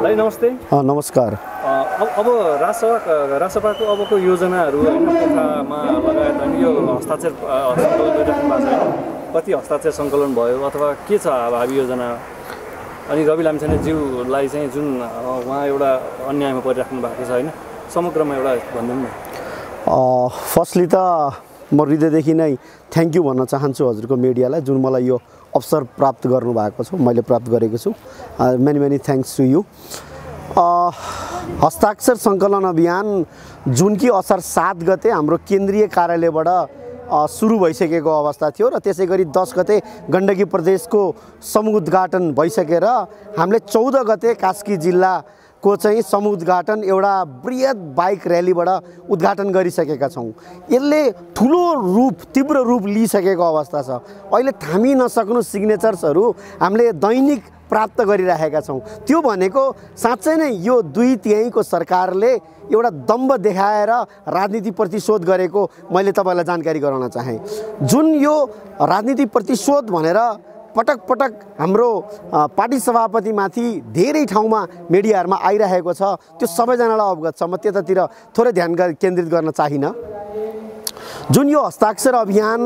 दाइ नमस्ते। नमस्कार। अब राजसभाको अबको योजनाहरू होइन पोखरामा लगायत अनि यो हस्ताक्षर सङ्कलन गरिराख्नु भएको छ, कति हस्ताक्षर सङ्कलन भयो अथवा के छ भावी योजना? अनि रवि लामिछानेज्यूलाई चाहिँ जुन उहाँ एउटा अन्यायमा परिराख्नु भएको छ होइन, समग्रमा एउटा भनिदिउँ न। फर्स्टली त म हृदयदेखि नै थ्याङ्क यू भन्न चाहन्छु हजुरको मिडियालाई जुन मलाई यो अवसर प्राप्त गर्नुभएको छ, मैले प्राप्त गरेको छु। Many thanks to you. हस्ताक्षर सङ्कलन अभियान जुन कि असार 7 गते हाम्रो केन्द्रीय कार्यालयबाट सुरु भइसकेको अवस्था थियो र त्यसै गरी 10 गते गण्डकी प्रदेशको समूह उद्घाटन भइसकेर हामीले 14 गते कास्की जिल्लाको चाहिँ समूह उद्घाटन एउटा बृहत बाइक र्यालीबाट उद्घाटन गरिसकेका छौँ। यसले ठुलो रूप, तीव्र रूप लिइसकेको अवस्था छ। अहिले थामी नसक्नु सिग्नेचर्सहरू हामीले दैनिक प्राप्त गरिरहेका छौँ। त्यो भनेको साँच्चै नै यो 2/3 सरकारले एउटा दम्ब देखाएर राजनीति प्रतिशोध गरेको मैले तपाईँलाई जानकारी गराउन चाहेँ। जुन यो राजनीति प्रतिशोध भनेर पटक पटक हाम्रो पार्टी सभापतिमाथि धेरै ठाउँमा मिडियाहरूमा आइरहेको छ, त्यो सबैजनालाई अवगत छ। म त्यतातिर थोरै ध्यान केन्द्रित गर्न चाहिनँ। जुन यो हस्ताक्षर अभियान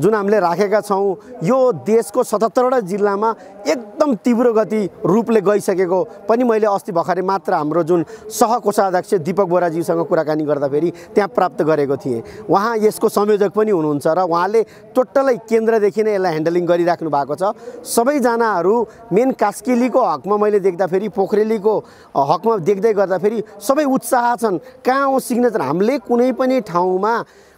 जुन हामीले राखेका छौँ, यो देशको 77वटा जिल्लामा एकदम तीव्र गति रूपले गइसकेको पनि मैले अस्ति भर्खरै मात्र हाम्रो जुन सहकोषाध्यक्ष दीपक बोराज्यूसँग कुराकानी गर्दाखेरि त्यहाँ प्राप्त गरेको थिएँ। उहाँ यसको संयोजक पनि हुनुहुन्छ र उहाँले टोटलै केन्द्रदेखि नै यसलाई ह्यान्डलिङ गरिराख्नु भएको छ। सबैजनाहरू मेन कास्केलीको हकमा मैले देख्दाखेरि, पोखरेलीको हकमा देख्दै गर्दाखेरि सबै उत्साह छन्। कहाँ हो सिग्नेचर? हामीले कुनै पनि ठाउँमा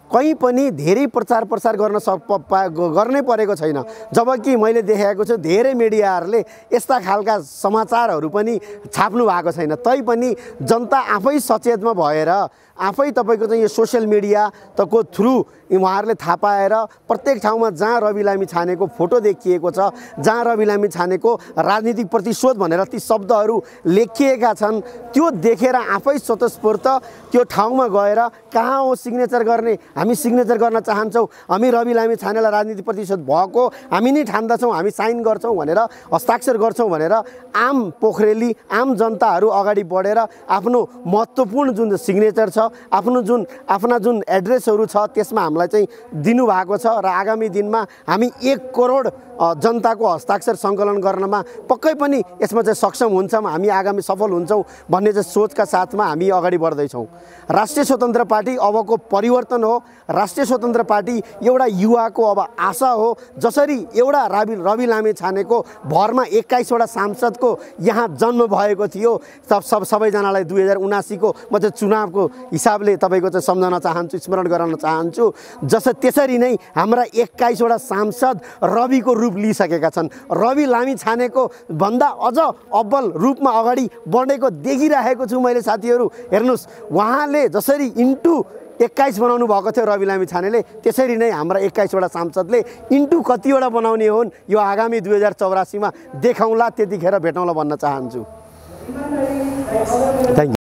कहीँ पनि धेरै प्रचार गर्नै परेको छैन। जबकि मैले देखेको छु धेरै मिडियाहरूले यस्ता खालका समाचारहरू पनि छाप्नु भएको छैन। तैपनि जनता आफै सचेतमा भएर आफै तपाईँको चाहिँ यो सोसियल मिडियाको थ्रु उहाँहरूले थाहा पाएर प्रत्येक ठाउँमा जहाँ रवि लामिछानेको फोटो देखिएको छ, जहाँ रवि लामिछानेको राजनीतिक प्रतिशोध भनेर ती शब्दहरू लेखिएका छन्, त्यो देखेर आफै स्वतस्फूर्त त्यो ठाउँमा गएर कहाँ हो सिग्नेचर गर्ने, हामी सिग्नेचर गर्न चाहन्छौँ, हामी रवि लामिछानेलाई राजनीतिक प्रतिशोध भएको हामी नै ठान्दछौँ, हामी साइन गर्छौँ भनेर, हस्ताक्षर गर्छौँ भनेर आम पोखरेली आम जनताहरू अगाडि बढेर आफ्नो महत्त्वपूर्ण जुन सिग्नेचर छ, आफ्ना जुन एड्रेसहरू छ त्यसमा हामीलाई चाहिँ दिनुभएको छ। र आगामी दिनमा हामी 1 करोड जनताको हस्ताक्षर सङ्कलन गर्नमा पक्कै पनि यसमा चाहिँ सक्षम हुन्छौँ, हामी आगामी सफल हुन्छौँ भन्ने चाहिँ सोचका साथमा हामी अगाडि बढ्दैछौँ। राष्ट्रिय स्वतन्त्र पार्टी अबको परिवर्तन हो। राष्ट्रिय स्वतन्त्र पार्टी एउटा युवाको अब आशा हो। जसरी एउटा रवि लामिछानेको भरमा 21वटा सांसदको यहाँ जन्म भएको थियो, सबैजनालाई 2079 को म चाहिँ चुनावको हिसाबले तपाईँको चाहिँ सम्झन चाहन्छु, स्मरण गराउन चाहन्छु। त्यसरी नै हाम्रा 21वटा सांसद रविको रूप लिइसकेका छन्। रवि लामिछानेको भन्दा अझ अब्बल रूपमा अगाडि बढेको देखिरहेको छु मैले। साथीहरू हेर्नुहोस्, उहाँले जसरी इन्टु 21 बनाउनु भएको थियो रवि लामिछानेले, त्यसरी नै हाम्रा 21वटा सांसदले इन्टु कतिवटा बनाउने हुन् यो आगामी 2084 मा देखाउँला, त्यतिखेर भेटौँला भन्न चाहन्छु। Thank you.